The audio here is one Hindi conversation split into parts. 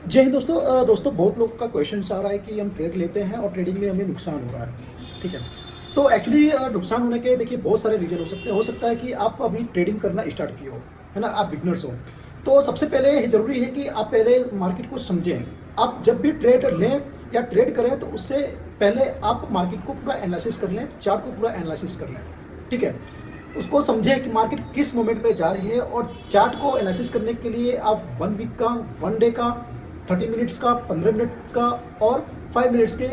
जय हिंद दोस्तों। दोस्तों बहुत लोग का क्वेश्चन आ रहा है कि हम ट्रेड लेते हैं और ट्रेडिंग में हमें नुकसान हो रहा है। ठीक है, तो एक्चुअली नुकसान होने के देखिए बहुत सारे रीजन हो सकते हैं। हो सकता है कि आप अभी ट्रेडिंग करना स्टार्ट किए हो, है ना, आप बिगनर्स हो। तो सबसे पहले जरूरी है कि आप पहले मार्केट को समझें। आप जब भी ट्रेड लें या ट्रेड करें तो उससे पहले आप मार्केट को पूरा एनालिसिस कर लें, चार्ट को पूरा एनालिसिस कर लें। ठीक है, उसको समझें कि मार्केट किस मोमेंट पे जा रही है, और चार्ट को एनालिसिस करने के लिए आप 1 वीक का, 1 डे का, 30 मिनट्स का, 15 मिनट का और 5 मिनट्स के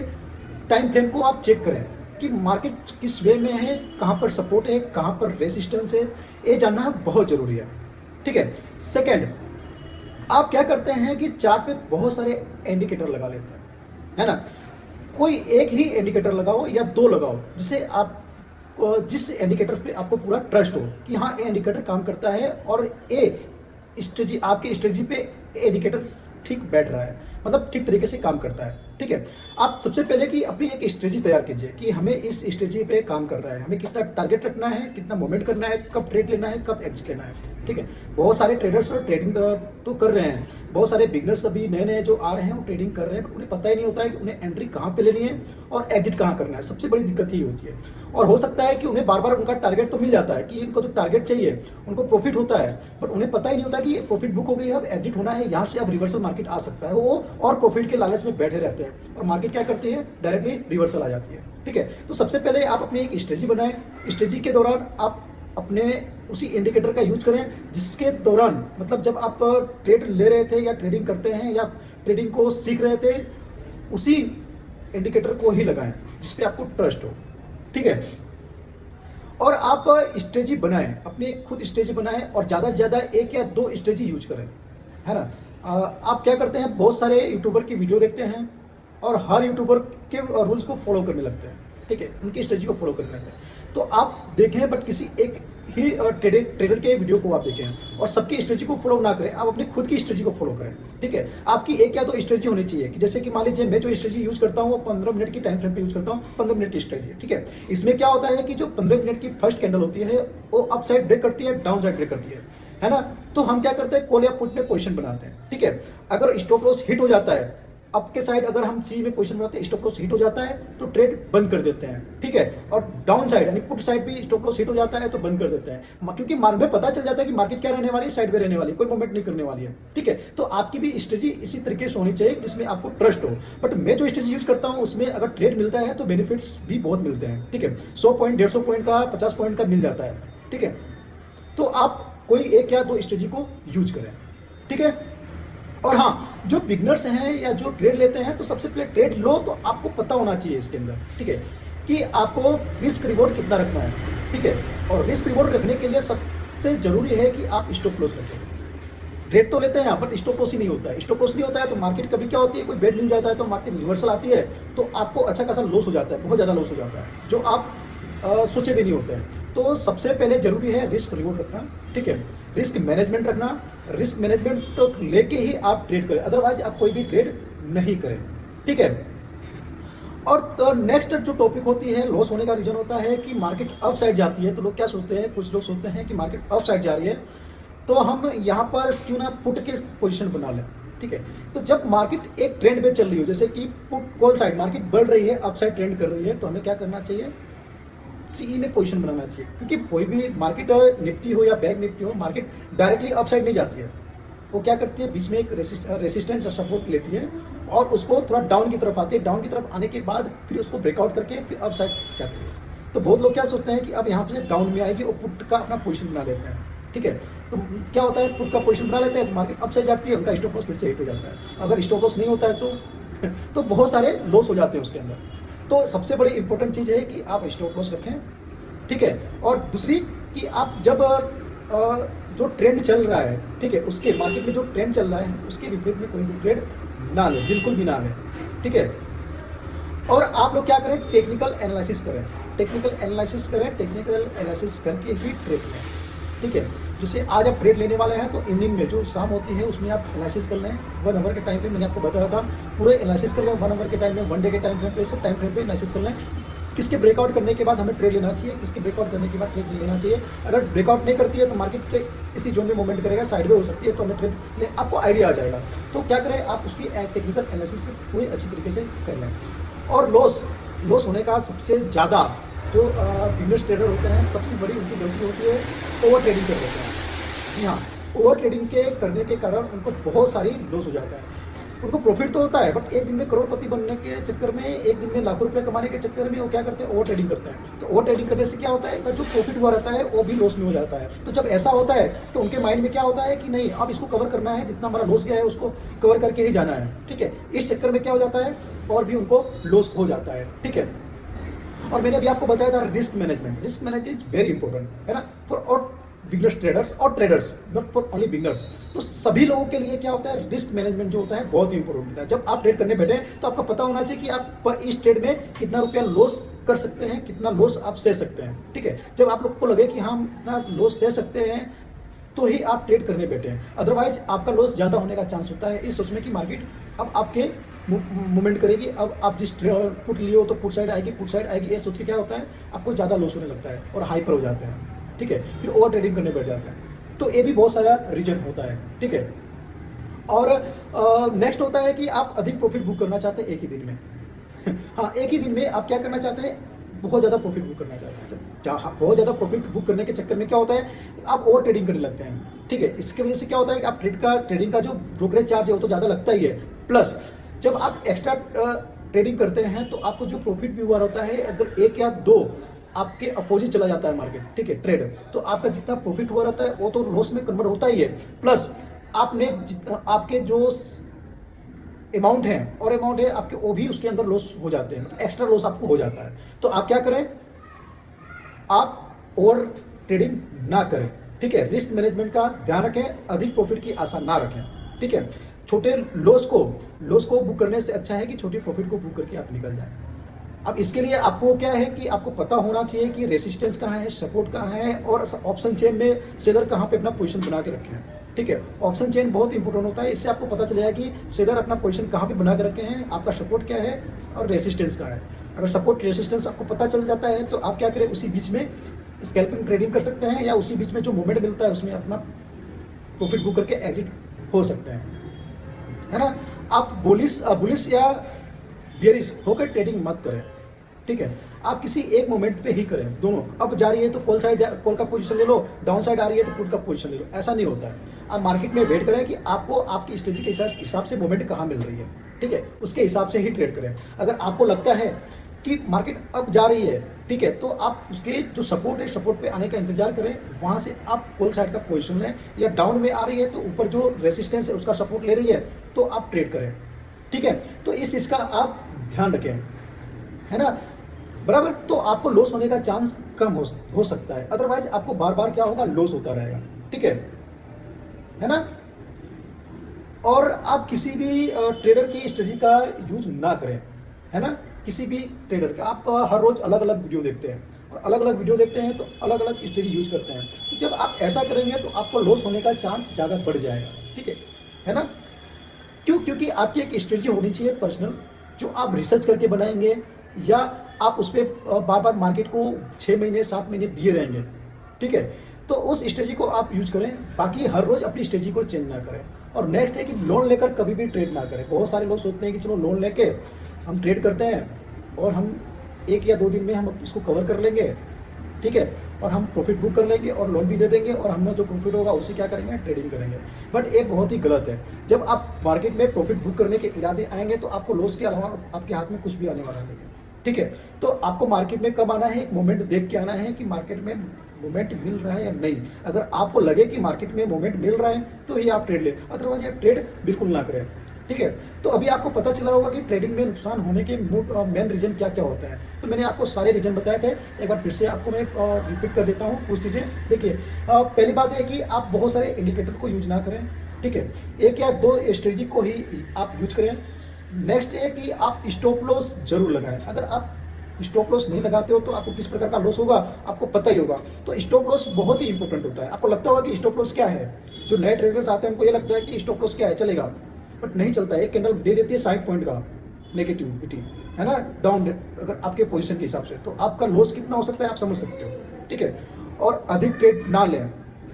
टाइम फ्रेम को आप चेक करें कि मार्केट किस वे में है, कहाँ पर सपोर्ट है, कहाँ पर रेसिस्टेंस है। ये जानना बहुत जरूरी है। ठीक है, सेकेंड, आप क्या करते हैं कि चार्ट पे बहुत सारे इंडिकेटर लगा लेते हैं, है ना। कोई एक ही इंडिकेटर लगाओ या दो लगाओ, जिसे आप जिस इंडिकेटर पे आपको पूरा ट्रस्ट हो कि हाँ ये इंडिकेटर काम करता है और ये स्ट्रेटजी, आपकी स्ट्रेटजी पे इंडिकेटर ठीक बैठ रहा है, मतलब ठीक तरीके से काम करता है। ठीक है, आप सबसे पहले कि अपनी एक स्ट्रेटजी तैयार कीजिए कि हमें इस स्ट्रेटजी पे काम कर रहा है, हमें कितना टारगेट रखना है, कितना मोमेंट करना है, कब ट्रेड लेना है, कब एग्जिट लेना है। ठीक है, बहुत सारे ट्रेडर्स ट्रेडिंग तो कर रहे हैं, बहुत सारे बिगनर्स अभी नए नए जो आ रहे हैं वो ट्रेडिंग कर रहे हैं, उन्हें पता ही नहीं होता है कि उन्हें एंट्री कहाँ पे लेनी है और एग्जिट कहाँ करना है। सबसे बड़ी दिक्कत ही होती है। और हो सकता है कि उन्हें बार बार उनका टारगेट तो मिल जाता है कि इनको जो टारगेट चाहिए, उनको प्रॉफिट होता है, बट उन्हें पता ही नहीं होता कि प्रॉफिट बुक हो गई, अब एग्जिट होना है, यहाँ से अब रिवर्सल मार्केट आ सकता है। वो और प्रॉफिट के लालच में बैठे रहते हैं और मार्केट क्या करती है, डायरेक्टली रिवर्सल आ जाती है। ठीक है, तो सबसे पहले आप अपनी एक स्ट्रेटजी बनाएं। स्ट्रेटजी के दौरान आप अपने उसी इंडिकेटर का यूज करें जिसके दौरान, मतलब जब आप ट्रेड ले रहे थे या ट्रेडिंग करते हैं या ट्रेडिंग को सीख रहे थे, उसी इंडिकेटर को ही लगाएं जिसपे आपको ट्रस्ट हो। ठीक है, और आप स्ट्रेटजी बनाएं, अपनी खुद स्ट्रेटजी बनाएं और ज्यादा से ज्यादा एक या दो स्ट्रेटजी यूज करें, है ना। आप क्या करते हैं, बहुत सारे यूट्यूबर की वीडियो देखते हैं और हर यूट्यूबर के रूल्स को फॉलो करने लगते हैं। ठीक है, उनकी स्ट्रेटजी को फॉलो करने लगते हैं। तो आप देखें, बट किसी एक ही ट्रेडर के वीडियो को आप देखें और सबकी स्ट्रेटजी को फॉलो ना करें, आप अपनी खुद की स्ट्रेटजी को फॉलो करें। ठीक है, आपकी एक या दो स्ट्रेटजी होनी चाहिए कि जैसे कि मान लीजिए मैं जो स्ट्रेटजी यूज करता हूँ वो 15 मिनट की टाइम फ्रेम पे यूज करता हूँ, 15 मिनट की स्ट्रेटजी। ठीक है, इसमें क्या होता है कि जो 15 मिनट की फर्स्ट कैंडल होती है वो अप साइड ब्रेक करती है, डाउन साइड ब्रेक करती है ना। तो हम क्या करते हैं, कॉल या पुट में पोजीशन बनाते हैं। ठीक है, अगर स्टॉप लॉस हिट हो जाता है, अप के साइड अगर हम सी में पोजीशन बनाते हैं, स्टॉप लॉस हिट हो जाता है तो ट्रेड बंद कर देते हैं। ठीक है, और डाउन साइड यानी पुट साइड भी स्टॉप लॉस हिट हो जाता है तो बंद कर देते हैं, क्योंकि मार्केट में पता चल जाता है कि मार्केट क्या रहने वाली है, साइड में रहने वाली है, कोई मूवमेंट नहीं करने वाली है। ठीक है, तो आपकी भी स्ट्रेटजी इसी तरीके से होनी चाहिए जिसमें आपको ट्रस्ट हो। बट मैं जो स्ट्रेटजी यूज करता हूं उसमें अगर ट्रेड मिलता है तो बेनिफिट्स भी बहुत मिलते हैं। ठीक है, 100 पॉइंट, 150 पॉइंट का, 50 पॉइंट का मिल जाता है। ठीक है, तो आप कोई एक या दो स्ट्रेटजी को यूज करें। ठीक है, और हाँ, जो बिगनर्स हैं या जो ट्रेड लेते हैं, तो सबसे पहले ट्रेड लो तो आपको पता होना चाहिए इसके अंदर, ठीक है, कि आपको रिस्क रिवॉर्ड कितना रखना है। ठीक है, और रिस्क रिवॉर्ड रखने के लिए सबसे जरूरी है कि आप स्टॉप लॉस रखें। ट्रेड तो लेते हैं बट स्टॉप लॉस ही नहीं होता है। स्टॉप लॉस नहीं होता है तो मार्केट कभी क्या होती है, कोई बेड मिल जाता है तो मार्केट रिवर्सल आती है तो आपको अच्छा खासा लॉस हो जाता है, बहुत ज्यादा लॉस हो जाता है, जो आप सोचे भी नहीं होते हैं। तो सबसे पहले जरूरी है रिस्क रिवॉर्ड रखना। ठीक है, रिस्क मैनेजमेंट रखना। रिस्क मैनेजमेंट तो लेके ही आप ट्रेड करें, अदरवाइज आप कोई भी ट्रेड नहीं करें। ठीक है, और तो नेक्स्ट जो टॉपिक होती है, लॉस होने का रीजन होता है कि मार्केट अप साइड जाती है। तो लोग क्या सोचते हैं, कुछ लोग सोचते हैं कि मार्केट अप साइड जा रही है तो हम यहाँ पर क्यों ना पुट के पोजीशन बना लें। ठीक है, तो जब मार्केट एक ट्रेंड पे चल रही हो, जैसे कि पुट कॉल साइड मार्केट बढ़ रही है, अप साइड ट्रेंड कर रही है, तो हमें क्या करना चाहिए, सीई में पोजीशन बनाना चाहिए। क्योंकि कोई भी मार्केट निफ्टी हो या बैंक निफ्टी हो, मार्केट डायरेक्टली अप साइड नहीं जाती है, वो क्या करती है, बीच में एक रेसिस्टेंस और सपोर्ट लेती है और उसको थोड़ा डाउन की तरफ आती है, डाउन की तरफ आने के बाद फिर उसको ब्रेकआउट करके फिर अप साइड जाती है। तो बहुत लोग क्या सोचते हैं कि अब यहाँ से डाउन में आएगी और पुट का अपना पोजीशन बना लेते हैं। ठीक है, तो क्या होता है, पुट का पोजीशन बना लेते हैं तो मार्केट अप साइड जाती है, उनका स्टॉप लॉस फिर से हिट हो जाता है। अगर स्टॉप लॉस नहीं होता है तो बहुत सारे लॉस हो जाते हैं उसके अंदर। तो सबसे बड़ी इंपॉर्टेंट चीज है कि आप स्टॉप लॉस रखें। ठीक है, और दूसरी कि आप जब जो ट्रेंड चल रहा है, ठीक है, उसके मार्केट में जो ट्रेंड चल रहा है उसके विपरीत में कोई भी ट्रेड ना ले, बिल्कुल भी ना ले। ठीक है, और आप लोग क्या करें, टेक्निकल एनालिसिस करें, टेक्निकल एनालिसिस करें, टेक्निकल एनालिसिस करके ही ट्रेड लें। ठीक है, जैसे आज आप ट्रेड लेने वाले हैं तो इवनिंग में जो शाम होती है उसमें आप एनालिसिस कर लें। 1 आवर के टाइम पे मैंने आपको बताया था, पूरे एनालिसिस कर लें 1 आवर के टाइम में, 1 डे के टाइम फ्रेम पे, सब टाइम फ्रेम पे एनालिसिस कर लें। किसके ब्रेकआउट करने के बाद हमें ट्रेड लेना चाहिए, किसके ब्रेकआउट करने के बाद ट्रेड लेना चाहिए। अगर ब्रेकआउट नहीं करती है तो मार्केट इसी जोन में मूवमेंट करेगा, साइडवे हो सकती है, तो हमें ट्रेड ले आपको आइडिया आ जाएगा। तो क्या करें, आप उसकी टेक्निकल एनालिसिस पूरी अच्छी तरीके से कर लें। और लॉस होने का सबसे ज़्यादा जो बिजनेस ट्रेडर होते हैं, सबसे बड़ी उनकी गलती होती है ओवर ट्रेडिंग कर देते हैं। जी हाँ, ओवर ट्रेडिंग के करने के कारण उनको बहुत सारी लॉस हो जाता है। उनको प्रॉफिट तो होता है, बट एक दिन में करोड़पति बनने के चक्कर में, एक दिन में लाखों रुपए कमाने के चक्कर में वो क्या करते हैं, ओवर ट्रेडिंग करते हैं। तो ओवर ट्रेडिंग करने से क्या होता है, जो प्रॉफिट हुआ रहता है वो भी लॉस में हो जाता है। तो जब ऐसा होता है तो उनके माइंड में क्या होता है कि नहीं, अब इसको कवर करना है, जितना हमारा लॉस गया है उसको कवर करके ही जाना है। ठीक है, इस चक्कर में क्या हो जाता है, और भी उनको लॉस हो जाता है। ठीक है, और मैंने अभी आपको बताया था risk management. Risk management is very important, है ना, फॉर ऑल बिगनर्स ट्रेडर्स और traders, not for only beginners. तो सभी लोगों के लिए क्या होता है, रिस्क मैनेजमेंट जो होता है बहुत ही इंपॉर्टेंट होता है। जब आप ट्रेड करने बैठे तो आपको पता होना चाहिए कि आप पर इस ट्रेड में कितना रुपया लॉस कर सकते हैं, कितना लॉस आप सह सकते हैं। ठीक है, जब आप लोग को लगे कि हम इतना लॉस सह सकते हैं तो ही आप ट्रेड करने बैठे हैं, अदरवाइज आपका लॉस ज्यादा होने का चांस होता है। इस सोच में कि मार्केट अब आपके मूवमेंट करेगी, अब आप जिस पुट लिए हो तो पुट साइड आएगी, पुट साइड आएगी, ये सोच के क्या होता है, आपको ज्यादा लॉस होने लगता है और हाइपर हो जाते हैं। ठीक है, फिर ओवर ट्रेडिंग करने बैठ जाते हैं। तो ये भी बहुत सारा रीजन होता है। ठीक है, और नेक्स्ट होता है कि आप अधिक प्रॉफिट बुक करना चाहते हैं एक ही दिन में। हाँ, एक ही दिन में आप क्या करना चाहते हैं, बहुत ज्यादा प्रॉफिट बुक करना चाहते हैं। बहुत ज्यादा प्रॉफिट बुक करने के चक्कर में क्या होता है, आप ओवर ट्रेडिंग करने लगते हैं। ठीक है, इसकी वजह से क्या होता है कि आप ट्रेडिंग का जो ब्रोकरेज चार्ज है वो तो ज्यादा लगता ही है, प्लस जब आप एक्स्ट्रा ट्रेडिंग करते हैं तो आपको जो प्रॉफिट भी हुआ रहता है, अगर एक या दो आपके अपोजिट चला जाता है मार्केट, ठीक है, ट्रेड, तो आपका जितना प्रॉफिट हुआ रहता है वो तो लॉस में कन्वर्ट होता ही है, प्लस आपने आपके जो अमाउंट है और अमाउंट है आपके, वो भी उसके अंदर लॉस हो जाते हैं, एक्स्ट्रा लॉस आपको हो जाता है। तो आप क्या करें, आप ओवर ट्रेडिंग ना करें। ठीक है, रिस्क मैनेजमेंट का ध्यान रखें, अधिक प्रॉफिट की आशा ना रखें। ठीक है, छोटे लॉस को बुक करने से अच्छा है कि छोटी प्रॉफिट को बुक करके आप निकल जाएं। अब इसके लिए आपको क्या है कि आपको पता होना चाहिए कि रेसिस्टेंस कहाँ है, सपोर्ट कहाँ है, और ऑप्शन चेन में सेलर कहाँ पे अपना पोजीशन बना के रखे हैं। ठीक है, ऑप्शन चेन बहुत इंपॉर्टेंट होता है, इससे आपको पता चल जाएगा कि सेलर अपना पोजीशन कहाँ पे बना के रखे हैं, आपका सपोर्ट क्या है और रेसिस्टेंस कहाँ है। अगर सपोर्ट रेसिस्टेंस आपको पता चल जाता है तो आप क्या करें, उसी बीच में स्कैल्पिंग ट्रेडिंग कर सकते हैं, या उसी बीच में जो मूवमेंट मिलता है उसमें अपना प्रॉफिट बुक करके एग्जिट हो सकते हैं, है ना। आप बुलिश या बियरिश होकर ट्रेडिंग मत करें। ठीक है, आप किसी एक मोमेंट पे ही करें, दोनों। अब जा रही है तो कॉल का पोजीशन ले लो, डाउन साइड आ रही है तो पुट का पोजीशन ले लो, ऐसा नहीं होता है। आप मार्केट में वेट करें कि आपको आपकी स्ट्रेटजी के हिसाब से मोमेंट कहाँ मिल रही है। ठीक है, उसके हिसाब से ही ट्रेड करें। अगर आपको लगता है कि मार्केट अब जा रही है, ठीक है, तो आप उसके जो सपोर्ट है, सपोर्ट पे आने का इंतजार करें, वहां से आप कॉल साइड का पोजीशन लें, या डाउन में आ रही है तो ऊपर जो रेसिस्टेंस है उसका सपोर्ट ले रही है तो आप ट्रेड करें। ठीक है, तो इस चीज का आप ध्यान रखें, है ना, बराबर। तो आपको लॉस होने का चांस कम हो सकता है, अदरवाइज आपको बार बार क्या होगा, लॉस होता रहेगा। ठीक है ना। और आप किसी भी ट्रेडर की स्ट्रेटजी का यूज ना करें, है ना। किसी भी ट्रेडर का आप हर रोज अलग अलग वीडियो देखते हैं, और अलग अलग वीडियो देखते हैं तो अलग अलग स्ट्रेटजी यूज करते हैं। तो जब आप ऐसा करेंगे तो आपको लॉस होने का चांस ज्यादा बढ़ जाएगा। ठीक है ना। क्यों? क्योंकि आपकी एक स्ट्रेटजी होनी चाहिए पर्सनल, जो आप रिसर्च करके बनाएंगे, या आप उस पर बार बार मार्केट को 6 महीने 7 महीने दिए रहेंगे। ठीक है, तो उस स्ट्रेटजी को आप यूज करें, बाकी हर रोज अपनी स्ट्रेटजी को चेंज ना करें। और नेक्स्ट है कि लोन लेकर कभी भी ट्रेड ना करें। बहुत सारे लोग सोचते हैं कि चलो लोन लेके हम ट्रेड करते हैं और हम 1 या 2 दिन में हम इसको कवर कर लेंगे, ठीक है, और हम प्रॉफिट बुक कर लेंगे और लोन भी दे देंगे, और हमने जो प्रॉफिट होगा उसे क्या करेंगे, ट्रेडिंग करेंगे। बट ये बहुत ही गलत है। जब आप मार्केट में प्रॉफिट बुक करने के इरादे आएंगे तो आपको लॉस के अलावा आपके हाथ में कुछ भी आने वाला नहीं है। ठीक है, तो आपको मार्केट में कब आना है, एक मोमेंट देख के आना है कि मार्केट में मोमेंट मिल रहा है या नहीं। अगर आपको लगे कि मार्केट में मोमेंट मिल रहा है तो ही आप ट्रेड ले, अदरवाइज आप ट्रेड बिल्कुल ना करें। ठीक है, तो अभी आपको पता चला होगा कि ट्रेडिंग में नुकसान होने के मेन रीजन क्या क्या होता है। तो मैंने आपको सारे रीजन बताए थे, एक बार फिर से आपको मैं रिपीट कर देता हूँ कुछ चीजें। देखिए, पहली बात है कि आप बहुत सारे इंडिकेटर को यूज ना करें। ठीक है, 1 या 2 स्ट्रेटजी को ही आप यूज करें। नेक्स्ट है कि आप स्टॉप लॉस जरूर लगाएं। अगर आप स्टॉप लॉस नहीं लगाते हो तो आपको किस प्रकार का लॉस होगा आपको पता ही होगा। तो स्टॉप लॉस बहुत ही इंपॉर्टेंट होता है। आपको लगता होगा कि स्टॉप लॉस क्या है, जो नए ट्रेडर्स आते हैं उनको ये लगता है कि स्टॉप लॉस क्या है, चलेगा, बट नहीं चलता है। एक कैंडल दे देती है 60 पॉइंट का, नेगेटिविटी, है ना, डाउन, अगर आपके पोजीशन के हिसाब से, तो आपका लॉस कितना हो सकता है आप समझ सकते हो, ठीक है। और अधिक ट्रेड ना लें,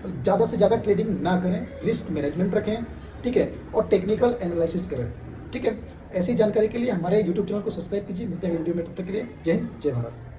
ज़्यादा से ज़्यादा ट्रेडिंग ना करें, रिस्क मैनेजमेंट रखें, ठीक है, और टेक्निकल एनालिसिस करें, ठीक है। ऐसी जानकारी के लिए हमारे यूट्यूब चैनल को सब्सक्राइब कीजिए। मिलते हैं वीडियो में, तब तक के लिए जय हिंद, जय भारत।